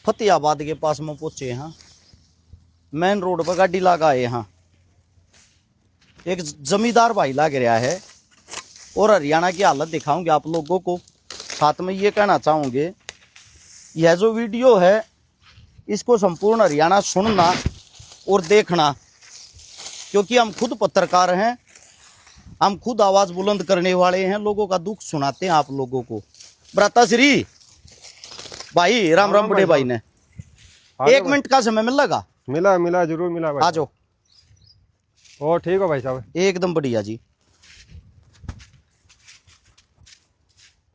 फतेहाबाद के पास में पहुंचे हैं, मेन रोड पर गाड़ी लगा आए हैं। एक जमींदार भाई लग रहा है और हरियाणा की हालत दिखाऊंगे आप लोगों को। साथ में ये कहना चाहूंगे, यह जो वीडियो है इसको संपूर्ण हरियाणा सुनना और देखना, क्योंकि हम खुद पत्रकार हैं, हम खुद आवाज बुलंद करने वाले हैं, लोगों का दुख सुनाते हैं आप लोगों को। भ्राता श्री भाई राम राम बड़े भाई ने 1 मिनट का समय मिल लगा? मिला जरूर मिला भाई। आ जाओ। ओ ठीक हो भाई साहब? एकदम बढ़िया जी।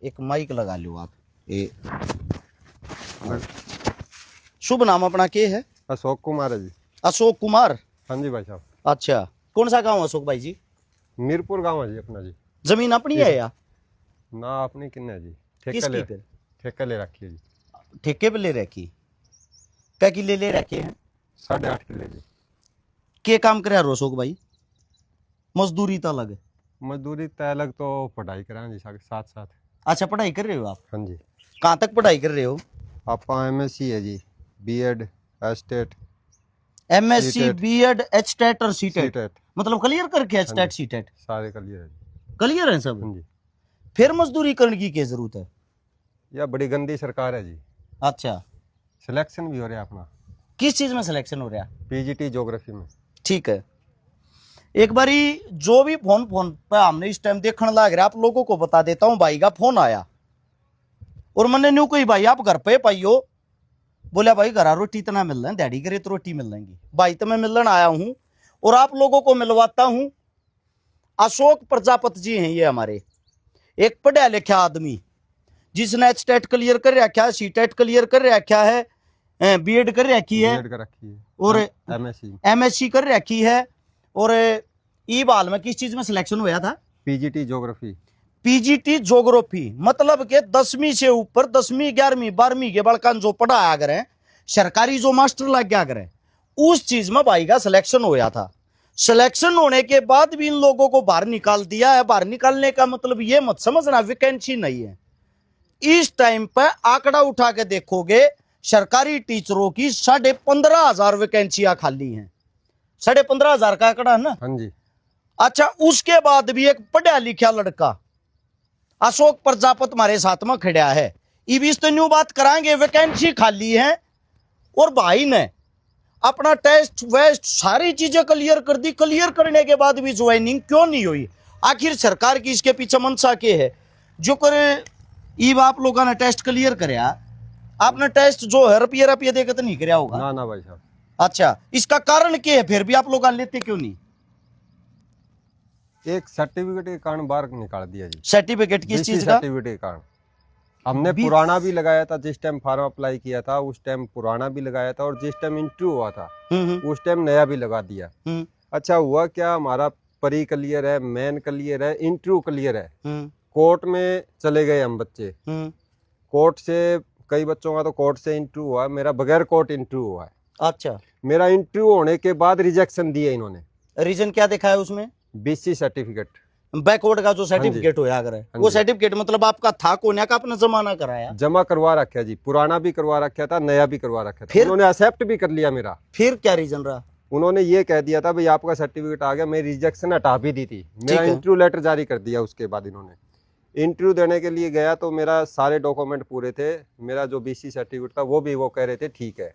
एक माइक लगा लो आप। शुभ नाम अपना क्या है? अशोक कुमार है जी। अशोक कुमार? हाँ जी भाई साहब। अच्छा, कौन सा गांव अशोक भाई जी? मीरपुर गांव है जी अपना जी। जमीन अपनी है या ना अपनी किन्ने जी? किसकी? ठेका ले रखी है जी। ठेके पे ले रखी? क्या की ले रखे हैं? 8.5 किले जी। के काम करे अशोक भाई? मजदूरी तो अलग है? मजदूरी तय अलग, तो पढ़ाई करा जी साथ साथ। अच्छा, पढ़ाई कर रहे हो आप? हाँ जी। कहाँ तक पढ़ाई कर रहे हो? आप MSc है जी, B.Ed, estate. MSc, B.Ed, HTET और CTET? सीटेट मतलब क्लियर करके HTET CTET सारे क्लियर है जी। क्लियर है सब? हाँ जी। फिर मजदूरी करने की क्या जरूरत है? यह बड़ी गंदी सरकार है जी। अच्छा, सिलेक्शन भी हो रहा है अपना। किस चीज में सिलेक्शन हो रहा? PGT ज्योग्राफी में। ठीक है, एक बारी जो भी फोन पे हमने इस टाइम देखने लग रहा, आप लोगों को बता देता हूं। भाई का फोन आया और मैंने न्यू कही भाई आप घर पे पाइयो? बोला भाई घर रोटी इतना मिल रहा है, दिहाड़ी करे तो रोटी मिल जाएंगी। भाई तो मैं मिलने आया हूं और आप लोगों को मिलवाता हूं। अशोक प्रजापति जी हैं ये हमारे, एक पढ़ा लिखा आदमी जिसने HTET क्लियर कर रखा है, CTET क्लियर कर रखा है, B.Ed कर रखी है और MSc कर रखी है। और ई बाल में किस चीज में सिलेक्शन हुआ था? PGT geography. PGT ज्योग्राफी मतलब के 10वीं से ऊपर 10वीं 11वीं 12वीं के बड़कान जो पढ़ाया करें, सरकारी जो मास्टर लग गया करें, उस चीज में भाई का सिलेक्शन होया था। सिलेक्शन होने के बाद भी इन लोगों को बाहर निकाल दिया है। बाहर निकालने का मतलब ये मत समझना वैकेंसी नहीं है। इस टाइम पर आंकड़ा उठा के देखोगे, सरकारी टीचरों की 15,500 वैकेंसियां खाली हैं। 15,500 का आंकड़ा है ना? हाँ जी। अच्छा, उसके बाद भी एक पढ़ा लिखा लड़का अशोक प्रजापति हमारे साथ में खड़ा है। इस तो न्यू बात कराएंगे, वैकेंसी खाली है और भाई ने अपना टेस्ट वेस्ट सारी चीजें क्लियर कर दी। क्लियर करने के बाद भी ज्वाइनिंग क्यों नहीं हुई? आखिर सरकार की इसके पीछे मंशा क्या है? जो करे इब आप लोगों ने टेस्ट क्लियर कराया, आपने टेस्ट जो है रुपये देकर तो नहीं कराया होगा ना भाई साहब। अच्छा, इसका कारण क्या है? फिर भी आप लोग लेते क्यों नहीं? एक सर्टिफिकेट के कारण बाहर निकाल दिया जी। सर्टिफिकेट किस चीज का? सर्टिफिकेट के कारण हमने पुराना भी लगाया था। जिस टाइम फॉर्म अप्लाई किया था उस टाइम पुराना भी लगाया था और जिस टाइम इंटरव्यू हुआ था उस टाइम नया भी लगा दिया। अच्छा हुआ क्या, हमारा प्री क्लियर है, मेन क्लियर है, इंटरव्यू क्लियर है। कोर्ट में चले गए हम बच्चे। कोर्ट से कई बच्चों का तो कोर्ट से इंटरव्यू हुआ, मेरा बगैर कोर्ट इंटरव्यू हुआ है। अच्छा, मेरा इंटरव्यू होने के बाद रिजेक्शन दिए इन्होंने। रीजन क्या देखा है उसमें? BC सर्टिफिकेट, बैकवर्ड का जो सर्टिफिकेट होया करे, वो सर्टिफिकेट मतलब आपका था कोने का, आपने जमा ना कराया? जमा करवा रखा जी, पुराना भी करवा रखा था, नया भी करवा रखा था। फिर उन्होंने एक्सेप्ट भी कर लिया मेरा। फिर क्या रीजन रहा? उन्होंने ये कह दिया था भाई आपका सर्टिफिकेट आ गया। मेरी रिजेक्शन हटा भी दी थी, मेरा इंटरव्यू लेटर जारी कर दिया। उसके बाद इन्होंने इंटरव्यू देने के लिए गया तो मेरा सारे डॉक्यूमेंट पूरे थे, मेरा जो BC सर्टिफिकेट था वो भी, वो कह रहे थे ठीक है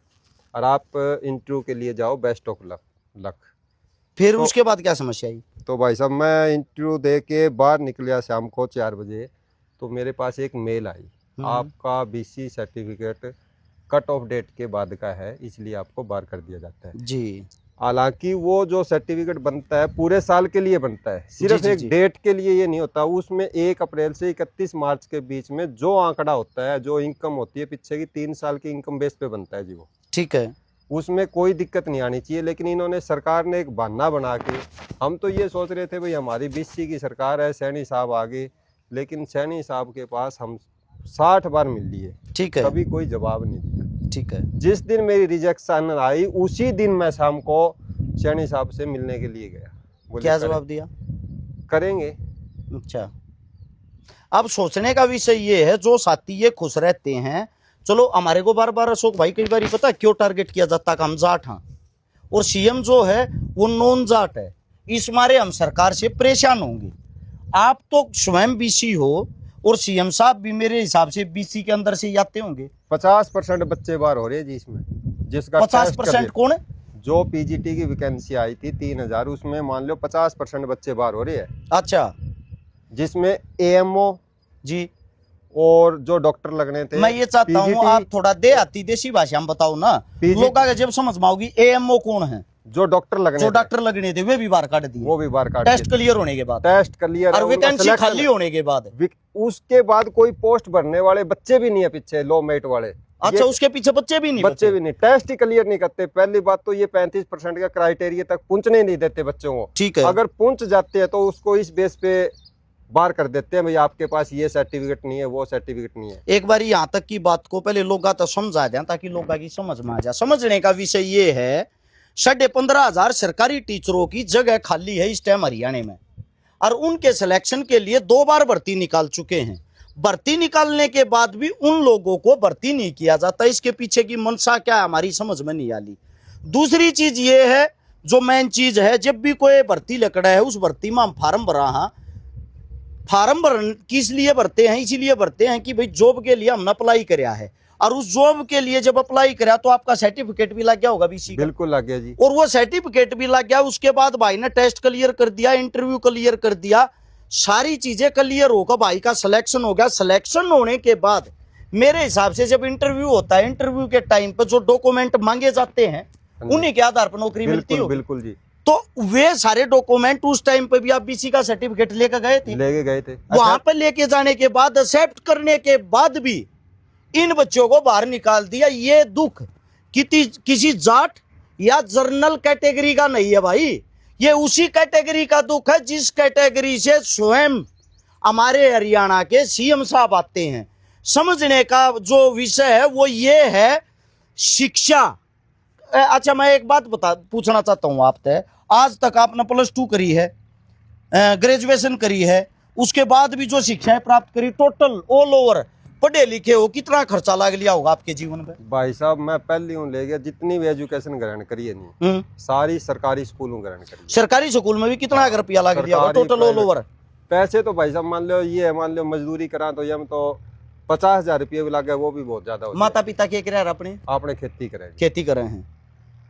और आप इंटरव्यू के लिए जाओ, बेस्ट ऑफ लक। फिर तो उसके बाद क्या समस्या आई? तो भाई साहब मैं इंटरव्यू दे के बाहर निकलिया शाम को 4 बजे, तो मेरे पास एक मेल आई, आपका BC certificate cut off date के बाद का है, इसलिए आपको बाहर कर दिया जाता है जी। हालांकि वो जो सर्टिफिकेट बनता है पूरे साल के लिए बनता है, सिर्फ एक डेट के लिए ये नहीं होता। उसमें 1 अप्रैल से 31 मार्च के बीच में जो आंकड़ा होता है, जो इनकम होती है पीछे की 3 साल की इनकम बेस पे बनता है जी वो। ठीक है, उसमें कोई दिक्कत नहीं आनी चाहिए। लेकिन इन्होंने, सरकार ने एक बहाना बना के, हम तो ये सोच रहे थे भाई हमारी BC की सरकार है, सैनी साहब आ गए, लेकिन सैनी साहब के पास हम 60 बार मिल लिए, ठीक है, कभी कोई जवाब नहीं दिया। ठीक है, जिस दिन मेरी रिजेक्शन आई उसी दिन मैं शाम को सैनी साहब से मिलने के लिए गया। क्या जवाब दिया? करेंगे। अच्छा, अब सोचने का विषय ये है, जो साथी ये खुश रहते हैं, चलो हमारे को बार बार अशोक भाई कई बार पता क्यों टारगेट किया जाता कि हम जाट हैं और सीएम जो है वो नॉन जाट है, इस मारे हम सरकार से परेशान होंगे। आप तो स्वयं बीसी हो और सीएम साहब भी मेरे हिसाब से बीसी के अंदर से ही आते होंगे। 50% बच्चे बाहर हो रहे हैं जी इसमें, जिसका 50% कौन है? जो पीजीटी की वैकेंसी आई थी 3000, उसमें मान लो 50% बच्चे बाहर हो रहे हैं। अच्छा, जिसमें एएमओ जी, और जो डॉक्टर लगने थे। मैं ये चाहता हूँ आप थोड़ा देसी भाषा में बताओ ना, लोग आगे जब समझ में आओगी। एएमओ कौन है? जो डॉक्टर लगने थे वे भी बाहर काट दिए, वो भी बाहर काट टेस्ट क्लियर होने के बाद, टेस्ट क्लियर और वैकेंसी खाली होने के बाद, उसके बाद कोई पोस्ट भरने वाले बच्चे भी नहीं है पीछे, लो मेरिट वाले। अच्छा, उसके पीछे बच्चे भी नहीं, टेस्ट ही क्लियर नहीं करते। पहली बात तो ये 35% का क्राइटेरिया तक पहुंचने नहीं देते बच्चों को। ठीक है, अगर पहुंच जाते हैं तो उसको इस बेस पे बाहर कर देते हैं, भाई आपके पास ये सर्टिफिकेट नहीं है, वो सर्टिफिकेट नहीं है। एक बार यहाँ तक की बात को पहले लोग तो समझा दें ताकि लोग की समझ में आ जाए। समझने का विषय ये है 15,500 सरकारी टीचरों की जगह खाली है इस टाइम हरियाणा में, और उनके सिलेक्शन के लिए 2 बार भर्ती निकाल चुके हैं। भर्ती निकालने के बाद भी उन लोगों को भर्ती नहीं किया जाता, इसके पीछे की मंशा क्या है हमारी समझ में नहीं आली। दूसरी चीज ये है, जो मेन चीज है, जब भी कोई भर्ती लकड़ा है उस भर्ती में हम फार्म भरा, फार्म भर किस लिए भरते हैं? इसीलिए भरते हैं कि भाई जॉब के लिए हमने अप्लाई कराया है, और उस जॉब के लिए जब अप्लाई करा तो आपका सर्टिफिकेट भी लग गया होगा बीसी का। बिल्कुल लग गया जी। और वो सर्टिफिकेट भी लग गया, उसके बाद भाई ने टेस्ट क्लियर कर दिया, इंटरव्यू क्लियर कर दिया, सारी चीजें क्लियर होकर भाई का सिलेक्शन हो गया। सिलेक्शन होने के बाद मेरे हिसाब से जब इंटरव्यू होता है, इंटरव्यू के टाइम पर जो डॉक्यूमेंट मांगे जाते हैं उन्हीं के आधार पर नौकरी मिलती है। बिल्कुल जी। तो वे सारे डॉक्यूमेंट उस टाइम पे भी आप बीसी का सर्टिफिकेट लेकर गए थे। वहां पर लेके जाने के बाद, एक्सेप्ट करने के बाद भी इन बच्चों को बाहर निकाल दिया। ये दुख किसी जाट या जर्नल कैटेगरी का नहीं है भाई, ये उसी कैटेगरी का दुख है जिस कैटेगरी से स्वयं हमारे हरियाणा के सीएम साहब आते हैं। समझने का जो विषय है वो ये है शिक्षा। अच्छा, मैं एक बात पूछना चाहता हूं आपसे, आज तक आपने +2 करी है, ग्रेजुएशन करी है, उसके बाद भी जो शिक्षाएं प्राप्त करी, टोटल ऑल ओवर पढ़े लिखे हो, कितना खर्चा लग लिया होगा आपके जीवन में? भाई साहब, मैं पहली हूँ ले गया जितनी भी एजुकेशन ग्रहण करी है नहीं, सारी सरकारी स्कूलों ग्रहण करी। सरकारी स्कूल में भी कितना रुपया लग लिया होगा टोटल ऑल ओवर? पैसे तो भाई साहब मान लो ये, मान लो मजदूरी करा तो यम तो 50,000 रुपये भी लग गया, वो भी बहुत ज्यादा हो। माता पिता क्या करे आपने खेती करे हैं।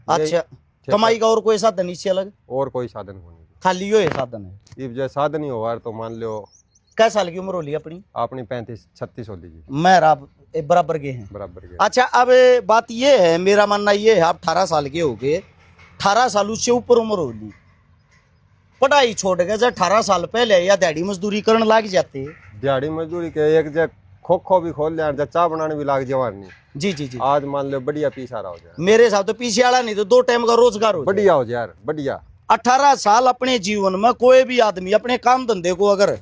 अच्छा, कमाई का और कोई साधन इससे अलग? और कोई साधन नहीं, खाली यो साधन है। इब जो साधन ही होगा तो मान लो कै साल की उम्र होली अपनी? 35-36 हो लीजिए। मैं बराबर के हैं। अच्छा, अब बात ये है, मेरा मानना ये है, आप 18 साल के हो गए, 18 साल उससे ऊपर उम्र होली, पढ़ाई छोड़ के जब 18 साल पहले या दिहाड़ी मजदूरी करने लग जाते, दिहाड़ी मजदूरी के एक जब खो भी खोल लिया, चाय बनाने भी लाग जवानी। जी। आज मान लो बढ़िया पीस आ रहा हो जाए, मेरे हिसाब तो पीछे वाला नहीं तो 2 टाइम का रोजगार हो बढ़िया हो जाए यार, बढ़िया। 18 साल अपने जीवन में कोई भी आदमी अपने काम धंधे को अगर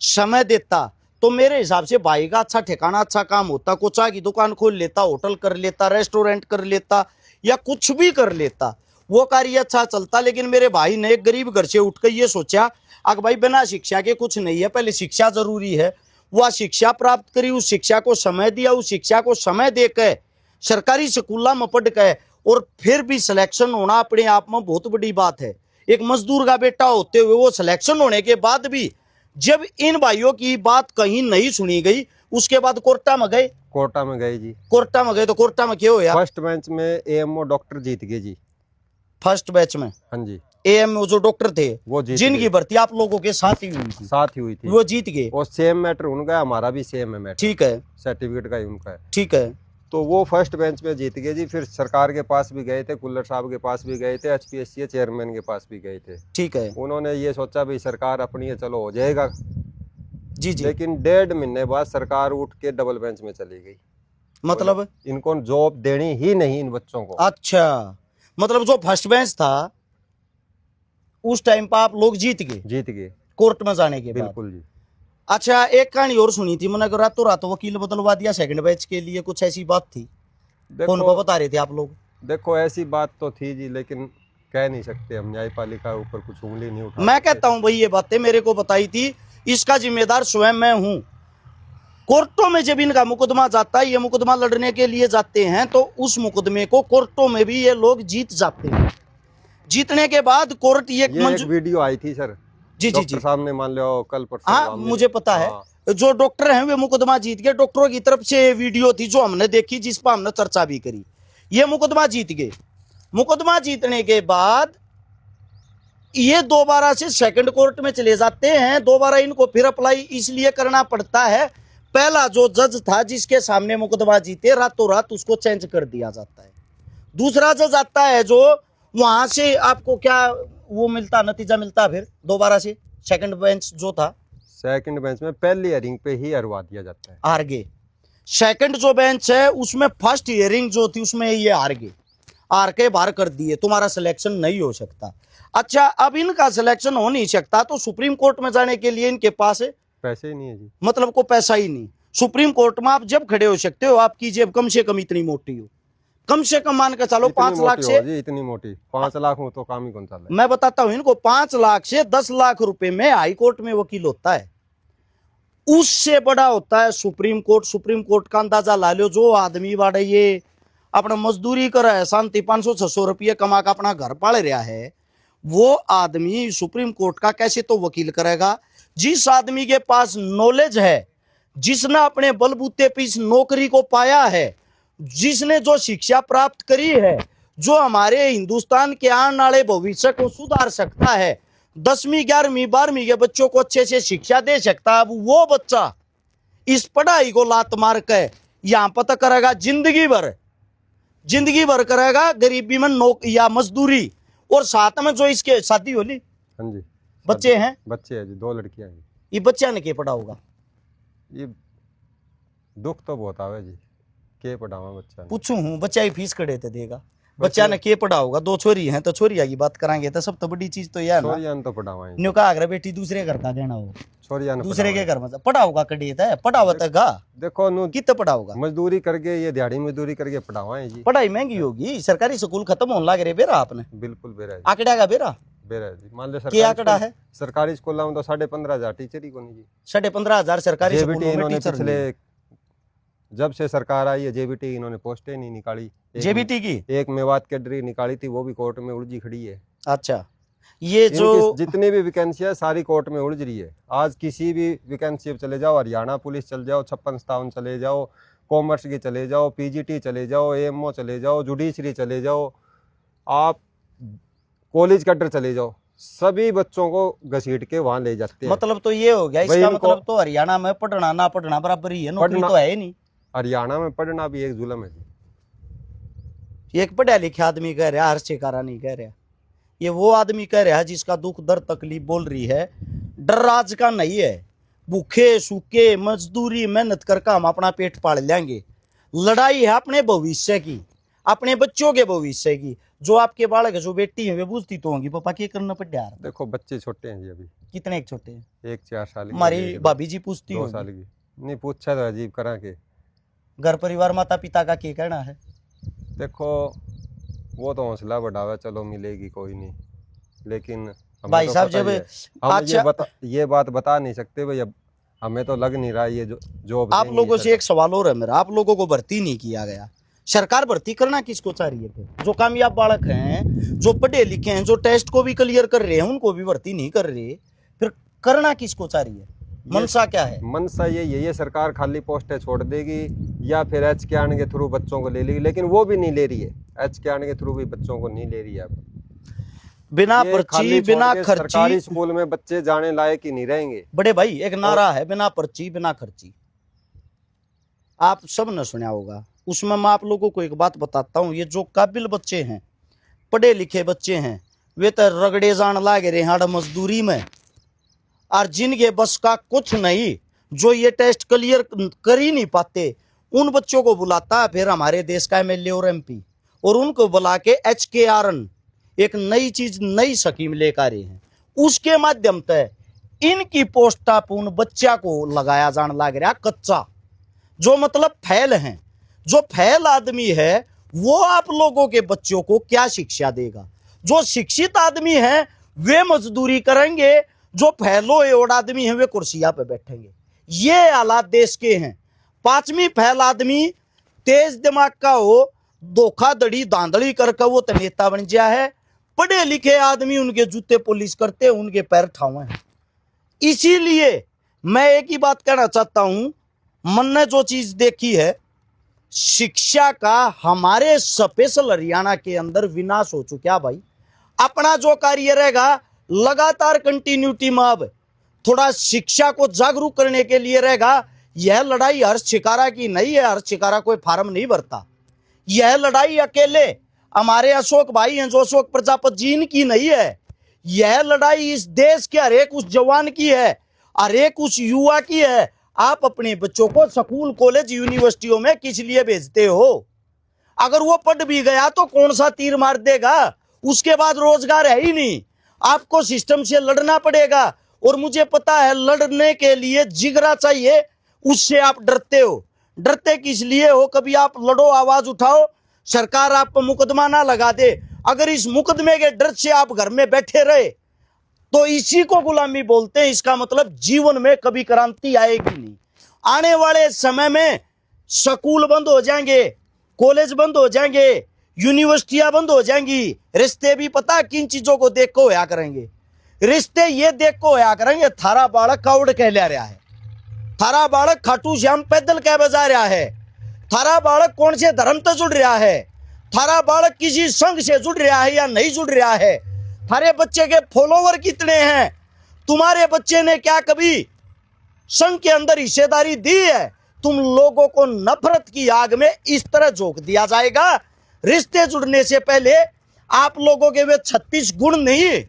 समय देता तो मेरे हिसाब से भाई का अच्छा ठिकाना, अच्छा काम होता, कुछ चाय की दुकान खोल लेता, होटल कर लेता, रेस्टोरेंट कर लेता, या कुछ भी कर लेता, वो कार्य अच्छा चलता। लेकिन मेरे भाई ने एक गरीब घर से उठकर ये सोचा अगर भाई बिना शिक्षा के कुछ नहीं है, पहले शिक्षा जरूरी है। वह शिक्षा प्राप्त करी, उस शिक्षा को समय दिया, उस शिक्षा को समय देकर सरकारी स्कूलों में पढ़ के और फिर भी सिलेक्शन होना अपने आप में बहुत बड़ी बात है। एक मजदूर का बेटा होते हुए वो सिलेक्शन होने के बाद भी जब इन भाइयों की बात कहीं नहीं सुनी गई, उसके बाद कोर्टा में गए जी। कोर्टा में गए तो कोर्टा में क्या हुआ? फर्स्ट बेंच में एएमओ डॉक्टर जीत गए जी। फर्स्ट बैच में? हाँ जी। एएमओ जो डॉक्टर थे वो जिनकी भर्ती आप लोगों के साथ ही हुई थी, वो जीत गए। और सेम मैटर उनका, हमारा भी सेम है मैटर। ठीक है, सर्टिफिकेट का ही उनका है। ठीक है, तो वो फर्स्ट बेंच में जीत गए जी। फिर सरकार के पास भी गए थे, कुल्लर साहब के पास भी गए थे, HPSC चेयरमैन के पास भी गए थे। ठीक है, उन्होंने ये सोचा भाई सरकार अपनी है, चलो हो जाएगा जी। लेकिन 1.5 महीने बाद सरकार उठ के डबल बेंच में चली गई। मतलब इनको जॉब देनी ही नहीं इन बच्चों को। अच्छा, मतलब जो फर्स्ट बेंच था उस टाइम पर आप लोग जीत गए कोर्ट में जाने के बाद? बिल्कुल जी। अच्छा, एक कहानी और सुनी थी मैंने, रातों रात वकील बदलवा दिया सेकंड बैच के लिए, कुछ ऐसी बात थी, फोन पर बता रहे थे आप लोग। देखो ऐसी बात तो थी जी, लेकिन कह नहीं सकते हम, न्यायपालिका ऊपर कुछ उंगली नहीं उठा। मैं कहता हूं भाई ये बातें मेरे को बताई थी, इसका जिम्मेदार स्वयं मैं हूं। कोर्टों में जब इनका मुकदमा जाता है, ये मुकदमा लड़ने के लिए जाते हैं, तो उस मुकदमे को कोर्टों में भी ये लोग जीत जाते हैं। जीतने के बाद कोर्ट ये एक वीडियो आई थी सर, जी जी जी सामने मान लो कल परसों। हाँ मुझे पता है, जो डॉक्टर हैं वे मुकदमा जीत गए। डॉक्टरों की तरफ से वीडियो थी जो हमने देखी, जिस पर हमने चर्चा भी करी। ये मुकदमा जीत गए। मुकदमा जीतने के बाद ये दोबारा से सेकंड कोर्ट में चले जाते हैं। दोबारा इनको फिर अप्लाई इसलिए करना पड़ता है, पहला जो जज था जिसके सामने मुकदमा जीते, रातों रात उसको चेंज कर दिया जाता है। दूसरा जज आता है, जो वहां से आपको क्या वो मिलता, नतीजा मिलता फिर दोबारा से सेकंड बेंच जो था, सेकंड बेंच में पहली हियरिंग पे ही हरवा दिया जाता है, हार गए। सेकंड जो बेंच है उसमें फर्स्ट हियरिंग जो थी उसमें ये हार गए, हार के बाहर कर दिए, तुम्हारा सिलेक्शन नहीं हो सकता। अच्छा, अब इनका सिलेक्शन हो नहीं सकता तो सुप्रीम कोर्ट में जाने के लिए इनके पास पैसे ही नहीं है जी, मतलब को पैसा ही नहीं। सुप्रीम कोर्ट में आप जब खड़े हो सकते हो, आपकी जेब कम से कम इतनी मोटी हो, कम से कम मान के चलो 5 लाख से जी, इतनी मोटी 5 लाख हो तो काम ही कौन सा है। मैं बताता हूं इनको, 5 लाख से 10 लाख रुपए में हाई कोर्ट में वकील होता है, उससे बड़ा होता है सुप्रीम कोर्ट। सुप्रीम कोर्ट का अंदाजा ला लो, जो आदमी बाड़े ये अपना मजदूरी कर रहा है, शांति 500-600 रुपये कमा का अपना घर पाल रहा है, वो आदमी सुप्रीम कोर्ट का कैसे तो वकील करेगा। जिस आदमी के पास नॉलेज है, जिसने अपने बलबूते पे इस नौकरी को पाया है, जिसने जो शिक्षा प्राप्त करी है, जो हमारे हिंदुस्तान के आने वाले भविष्य को सुधार सकता है, 10वीं 11वीं 12वीं के बच्चों को अच्छे से शिक्षा दे सकता है, अब वो बच्चा इस पढ़ाई को लात मार के यहां पता करेगा, जिंदगी भर करेगा गरीबी में या मजदूरी। और साथ में जो इसके शादी होली, हाँ जी, बच्चे हैं, बच्चे हैं जी, 2 लड़कियां हैं। ये बच्चा ने के पढ़ा होगा, ये दुख तो बहुत आवे जी, के पढ़ावा बच्चा। पूछू हूँ, बच्चा ही फीस कड़े थे देगा, बच्चा ने के पढ़ा होगा। 2 छोरी हैं तो छोरिया की बात करांगे तो सब तो बड़ी चीज तो यह है ना, छोरियां तो पढ़ावा न्यू का अगर बेटी दूसरे घर का देना हो, छोरियां दूसरे के घर में पढ़ा होगा, कड़ी है पढ़ा होता गा, देखो नु कितना पढ़ा होगा, मजदूरी करके, ये दिहाड़ी मजदूरी करके पढ़ावा है जी। पढ़ाई महंगी होगी, सरकारी स्कूल खत्म होने लग रहे बेरा आपने, बिल्कुल बेरा है, आंकड़ा का बेरा जी। मान लो क्या आंकड़ा है, सरकारी स्कूलों में तो 15,500 टीचर ही को नहीं जी, 15,500 सरकारी स्कूलों में इन्होंने टीचर पिछले जब से सरकार आई है, जेबीटी इन्होंने पोस्टें नहीं निकाली। जेबीटी की एक मेवात कैडरी निकाली थी, वो भी कोर्ट में उलझी खड़ी है। अच्छा, ये जो जितनी भी वैकेंसी है सारी कोर्ट में उलझ रही है। आज किसी भी वैकेंसी चले जाओ, हरियाणा पुलिस चले जाओ, 56-57 चले जाओ, कॉमर्स की चले जाओ, पीजीटी चले जाओ, एएमओ चले जाओ, जुडिशरी चले जाओ, आप कॉलेज कैडर चले जाओ, सभी बच्चों को घसीट के वहां ले जाते हैं। मतलब तो ये हो गया, इसका मतलब तो हरियाणा में पढ़ना ना पढ़ना बराबर ही है, नौकरी तो है ही नहीं। हरियाणा में पढ़ना भी एक जुल्म है जी। एक पढ़ा लिखा आदमी कह रहा, हर्षिकारा नहीं कह रहा, ये वो आदमी कह रहा है जिसका दुख दर्द तकलीफ बोल रही है। डर राज का नहीं है, भूखे सूखे मजदूरी मेहनत करके हम अपना पेट पाल लेंगे। लड़ाई है अपने भविष्य की, अपने बच्चों के भविष्य की। जो आपके बालक जो बेटी है वे पूछती तो होंगी पापा क्या करना पड़ रहा है। देखो बच्चे छोटे हैं जी, अभी कितने एक छोटे हैं, एक 4 साल की, हमारी भाभी जी पूछती 2 साल की। नहीं पूछा तो अजीब करा के। घर परिवार माता पिता का क्या कहना है। देखो वो तो हौसला बढ़ावा, चलो मिलेगी कोई नहीं, लेकिन भाई तो साहब जब हम ये बात बता नहीं सकते भाई, अब हमें तो लग नहीं रहा ये जो आप लोगों से एक सवाल और है मेरा, आप लोगों को भर्ती नहीं किया गया, सरकार भर्ती करना किसको चाह रही है फिर। जो कामयाब बालक हैं, जो पढ़े लिखे हैं, जो टेस्ट को भी क्लियर कर रहे हैं, उनको भी भर्ती नहीं कर रहे, फिर करना किसको चाह रही है, मनसा क्या है। मनसा ये सरकार खाली पोस्टें छोड़ देगी या फिर एच के आने के थ्रू बच्चों को ले लेगी, लेकिन वो भी नहीं ले रही है, एच के आने के थ्रू भी बच्चों को नहीं ले रही है। अब बिना पर्ची बिना खर्ची सरकारी स्कूल में बच्चे जाने लायक ही नहीं रहेंगे। बड़े भाई एक नारा है, बिना पर्ची बिना खर्ची, आप सब ने सुना होगा। उसमें मैं आप लोगों को एक बात बताता हूँ, ये जो काबिल बच्चे हैं, पढ़े लिखे बच्चे हैं, वे तो रगड़े जान लागे रहे हाड़ मजदूरी में, और जिनके बस का कुछ नहीं, जो ये टेस्ट क्लियर कर ही नहीं पाते, उन बच्चों को बुलाता है फिर हमारे देश का एमएलए और एमपी, और उनको बुला के HKRN एक नई चीज, नई स्कीम लेकर आ रहे हैं। उसके माध्यम से इनकी पोस्टा उन बच्चा को लगाया जाने लग रहा कच्चा, जो मतलब फैल हैं। जो फैल आदमी है वो आप लोगों के बच्चों को क्या शिक्षा देगा। जो शिक्षित आदमी है वे मजदूरी करेंगे, जो फैलो एवड आदमी है वे कुर्सियां पे बैठेंगे। ये हालात देश के हैं। पांचवी फैल आदमी तेज दिमाग का हो, धोखाधड़ी धांधली करके वो तो नेता बन गया है। पढ़े लिखे आदमी उनके जूते पुलिस करते, उनके पैर ठावे हैं। इसीलिए मैं एक ही बात कहना चाहता हूं, मन ने जो चीज देखी है शिक्षा का, हमारे स्पेशल हरियाणा के अंदर विनाश हो चुका भाई। अपना जो कार्य रहेगा लगातार कंटिन्यूटी में, अब थोड़ा शिक्षा को जागरूक करने के लिए रहेगा। यह लड़ाई हर्ष छिकारा की नहीं है, हर्ष छिकारा कोई फार्म नहीं भरता। यह लड़ाई अकेले हमारे अशोक भाई हैं जो अशोक प्रजापति जी इनकी नहीं है। यह लड़ाई इस देश के हर एक उस जवान की है, हर एक उस युवा की है। आप अपने बच्चों को स्कूल कॉलेज यूनिवर्सिटियों में किस लिए भेजते हो? अगर वो पढ़ भी गया तो कौन सा तीर मार देगा? उसके बाद रोजगार है ही नहीं। आपको सिस्टम से लड़ना पड़ेगा, और मुझे पता है लड़ने के लिए जिगरा चाहिए, उससे आप डरते हो। डरते किस लिए हो? कभी आप लड़ो, आवाज उठाओ, सरकार आप पर मुकदमा ना लगा दे। अगर इस मुकदमे के डर से आप घर में बैठे रहे तो इसी को गुलामी बोलते हैं। इसका मतलब जीवन में कभी क्रांति आएगी नहीं। आने वाले समय में स्कूल बंद हो जाएंगे, कॉलेज बंद हो जाएंगे, यूनिवर्सिटियां बंद हो जाएंगी। रिश्ते भी पता किन चीजों को देख को होया करेंगे? रिश्ते ये देख को होया करेंगे, थारा बालक कावड़ कह ले रहा है, थारा बालक खाटू श्याम पैदल कह बजा रहा है, थारा बालक कौन से धर्म से जुड़ रहा है, थारा बालक किसी संघ से जुड़ रहा है या नहीं जुड़ रहा है, थारे बच्चे के फॉलोवर कितने हैं, तुम्हारे बच्चे ने क्या कभी संघ के अंदर हिस्सेदारी दी है? तुम लोगों को नफरत की आग में इस तरह झोंक दिया जाएगा। रिश्ते जुड़ने से पहले आप लोगों के वे 36 गुण नहीं,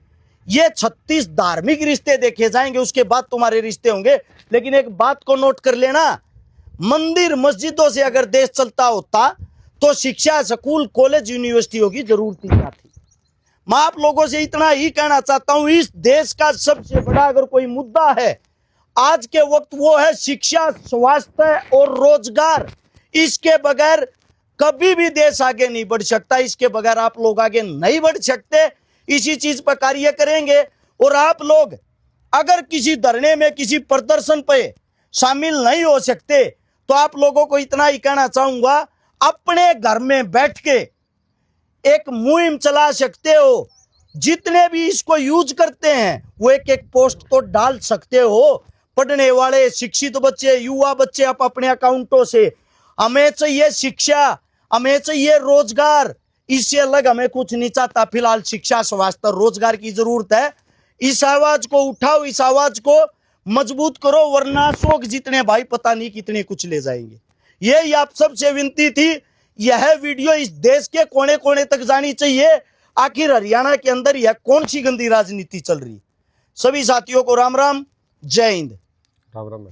ये 36 धार्मिक रिश्ते देखे जाएंगे, उसके बाद तुम्हारे रिश्ते होंगे। लेकिन एक बात को नोट कर लेना, मंदिर मस्जिदों से अगर देश चलता होता तो शिक्षा स्कूल कॉलेज यूनिवर्सिटियों की जरूरत ही क्या थी। मैं आप लोगों से इतना ही कहना चाहता हूं, इस देश का सबसे बड़ा अगर कोई मुद्दा है आज के वक्त वो है शिक्षा, स्वास्थ्य और रोजगार। इसके बगैर कभी भी देश आगे नहीं बढ़ सकता, इसके बगैर आप लोग आगे नहीं बढ़ सकते। इसी चीज पर कार्य करेंगे। और आप लोग अगर किसी धरने में किसी प्रदर्शन पे शामिल नहीं हो सकते तो आप लोगों को इतना ही कहना चाहूंगा, अपने घर में बैठ के एक मुहिम चला सकते हो। जितने भी इसको यूज करते हैं वो एक एक पोस्ट तो डाल सकते हो। पढ़ने वाले शिक्षित बच्चे, युवा बच्चे, आप अपने अकाउंटों से, हमें चाहिए शिक्षा, हमें चाहिए रोजगार, इससे अलग हमें कुछ नहीं चाहता। फिलहाल शिक्षा, स्वास्थ्य, रोजगार की जरूरत है। इस आवाज को उठाओ, इस आवाज को मजबूत करो, वरना अशोक जितने भाई पता नहीं कितने कुछ ले जाएंगे। यही आप सबसे विनती थी। यह वीडियो इस देश के कोने कोने तक जानी चाहिए। आखिर हरियाणा के अंदर यह कौन सी गंदी राजनीति चल रही? सभी साथियों को राम राम, जय हिंद। राम राम।